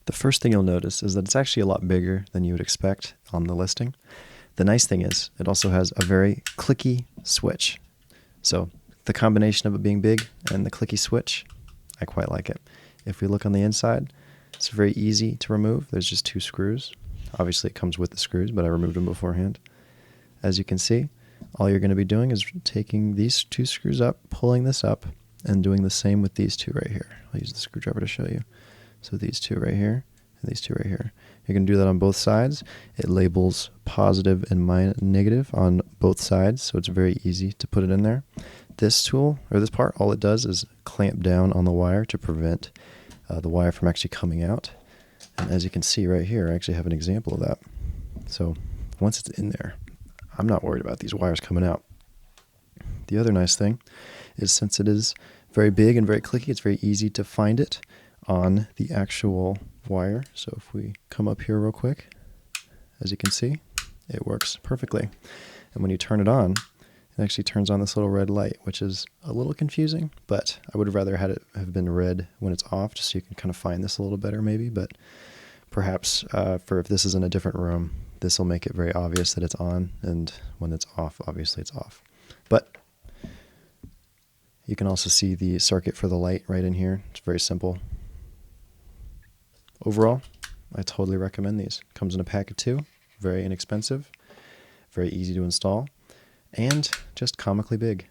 The first thing you'll notice is that it's actually a lot bigger than you would expect on the listing. The nice thing is it also has a very clicky switch. So the combination of it being big and the clicky switch, I quite like it. If we look on the inside, it's very easy to remove. There's just 2 screws. Obviously it comes with the screws, but I removed them beforehand. As you can see, all you're going to be doing is taking these 2 screws up, pulling this up, and doing the same with these 2 right here. I'll use the screwdriver to show you. So these 2 right here, and these 2 right here. You're going to do that on both sides. It labels positive and negative on both sides, so it's very easy to put it in there. This tool, or this part, all it does is clamp down on the wire to prevent the wire from actually coming out. And as you can see right here, I actually have an example of that. So once it's in there, I'm not worried about these wires coming out. The other nice thing is, since it is very big and very clicky, it's very easy to find it on the actual wire. So if we come up here real quick, as you can see, it works perfectly. And when you turn it on, it actually turns on this little red light, which is a little confusing, but I would have rather had it have been red when it's off, just so you can kind of find this a little better maybe. But perhaps for if this is in a different room, this will make it very obvious that it's on, and when it's off, obviously it's off. But you can also see the circuit for the light right in here. It's very simple. Overall, I totally recommend these. Comes in a pack of 2, very inexpensive, very easy to install, and just comically big.